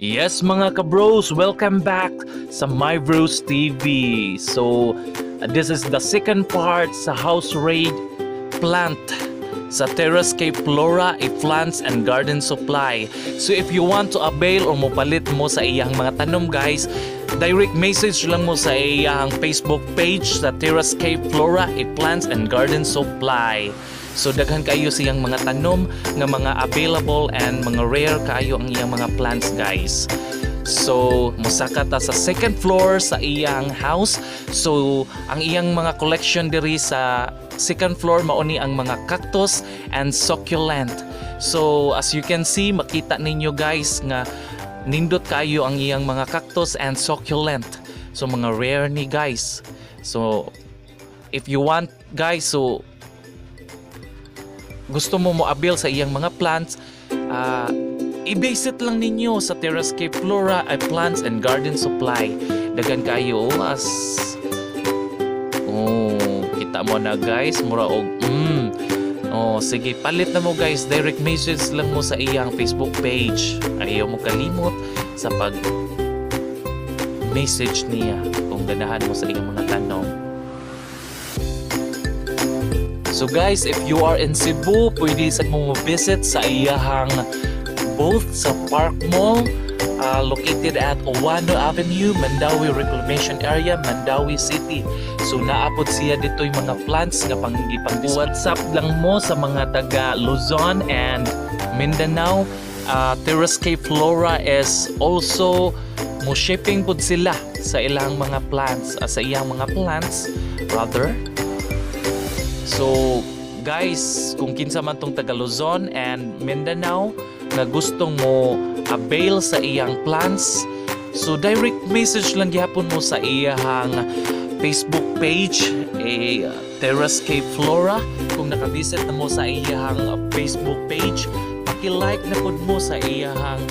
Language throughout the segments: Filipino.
Yes mga kabros, welcome back sa My Bros TV. So, this is the second part sa house raid plant sa Terrascape Flora, Plants and Garden Supply. So if you want to avail or mopalit mo sa iyang mga tanom guys, direct message lang mo sa iyang Facebook page sa Terrascape Flora, Plants and Garden Supply. So daghan kayo siyang mga tanom nga mga available and mga rare kayo ang iyang mga plants guys. So mosaka ta sa second floor sa iyang house. So ang iyang mga collection diri sa second floor mauni ang mga cactus and succulent. So as you can see, makita ninyo guys nga nindot kayo ang iyang mga cactus and succulent. So mga rare ni guys. So if you want guys, so gusto mo mo-avail sa iyang mga plants, i-visit lang ninyo sa Terrascape Flora, Plants and Garden Supply. Dagan kayo as kita mo na guys, mura og sige, palit na mo guys, direct message lang mo sa iyang Facebook page. Ayaw mo kalimot sa pag message niya kung ganahan mo sa iyang mga tanong. So guys, if you are in Cebu, pwede sa mo visit sa iyahang both sa Park Mall, located at Owano Avenue, Mandawi Reclamation Area, Mandawi City. So naapod siya dito yung mga plants nga pang WhatsApp lang mo sa mga taga Luzon and Mindanao. Terrascape Flora is also mo shipping pud sila sa ilang mga plants, sa iyang mga plants rather. So guys, kung kinsa man tong taga Luzon and Mindanao na gustong mo avail sa iyang plants, so direct message lang gyapon mo sa iyang Facebook page, Terrascape Flora. Kung nakabisit na mo sa iyang Facebook page, paki-like na pud mo sa iyang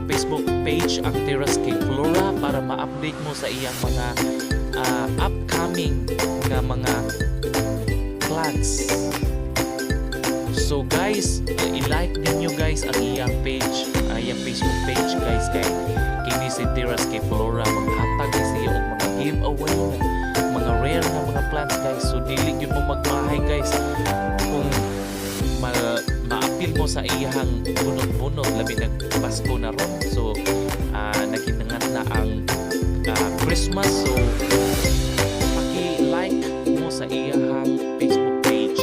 Facebook page ang Terrascape Flora para ma-update mo sa iyang mga upcoming nga mga plants. So guys, i-like ninyo guys ang iyang page, iyang Facebook page guys, kay kini si Terrascape Flora maghatag siya og mga giveaway na mga rare na mga plants guys. So dili gyud mo magmahay guys kung ma-appeal mo sa iyang bunot-bunot labi nag Pasko na ron. So naginangat na ang Christmas. So paki-like mo sa iyang Facebook page.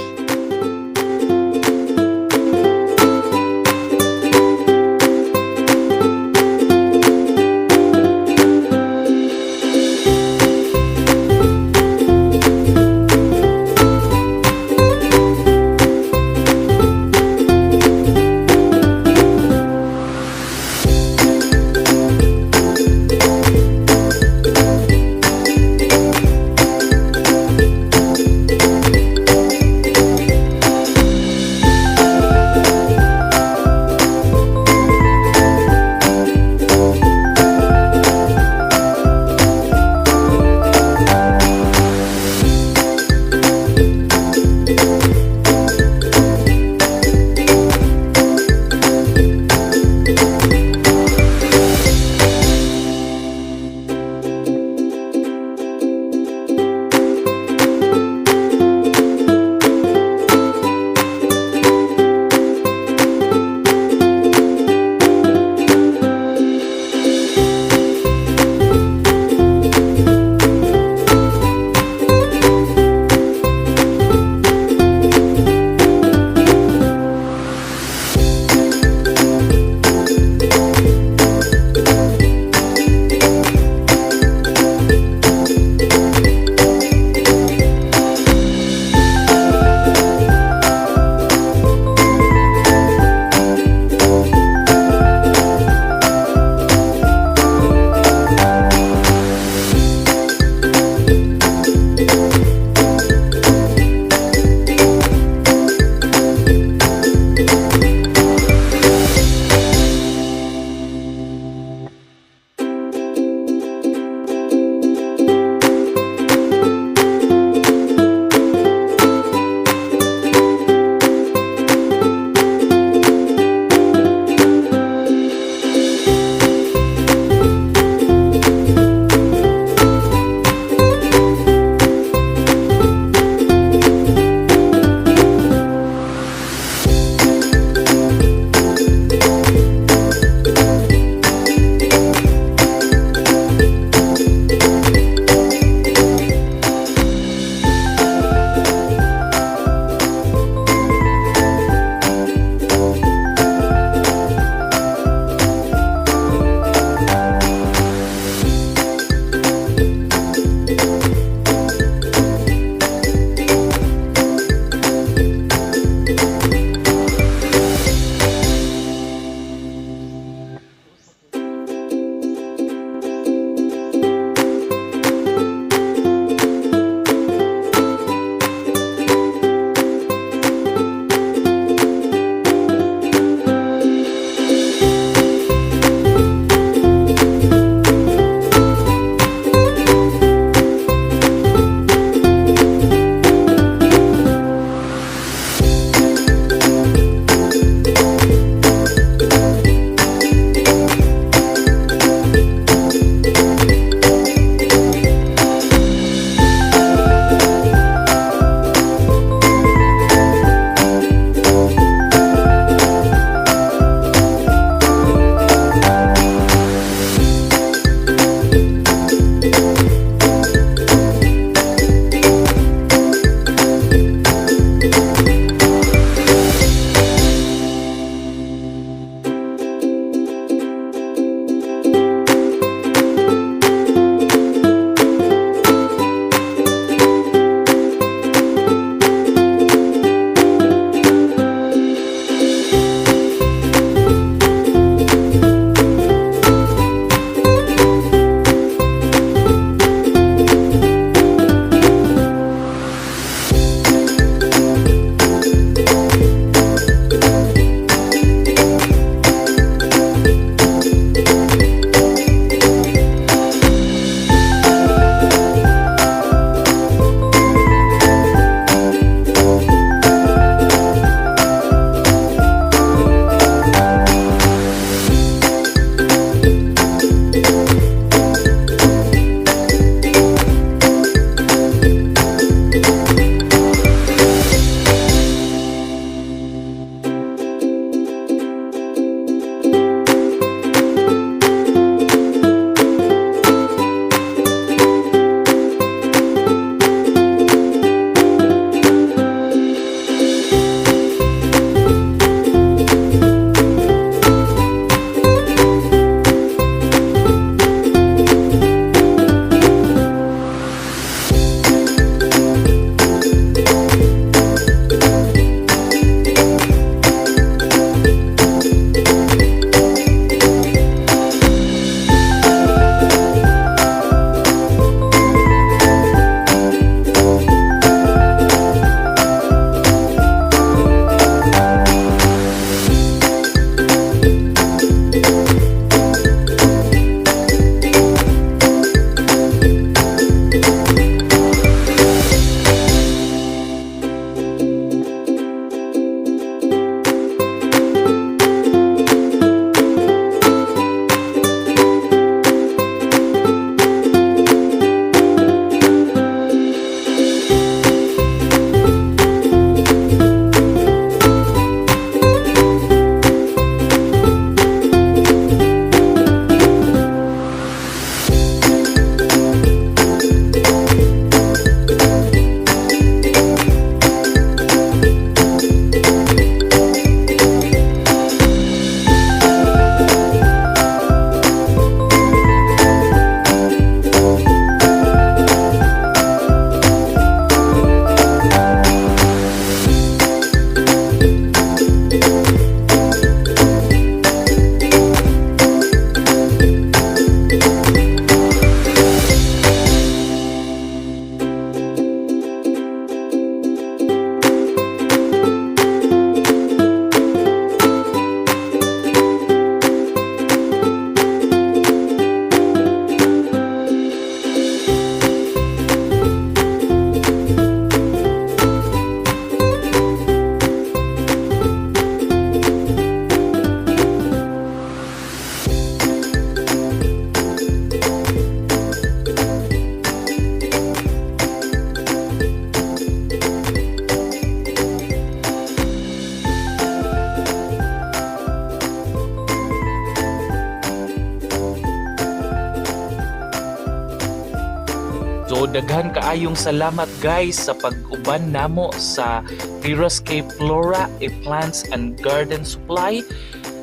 daghan kaayong salamat guys sa pag-uban namo sa Terrascape Flora a Plants and Garden Supply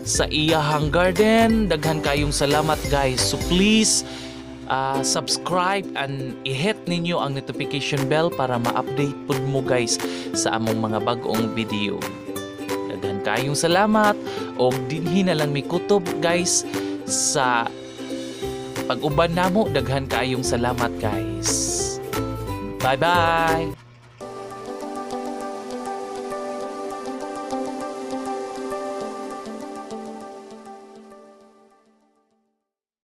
sa iyahang garden. Daghan kayong salamat guys. So please subscribe and i-hit ninyo ang notification bell para ma-update pud mo guys sa among mga bag-ong video. Daghan kayong salamat og dinhi na lang mi kutob guys sa pag-uban namo. Daghan kayong salamat guys. Bye bye.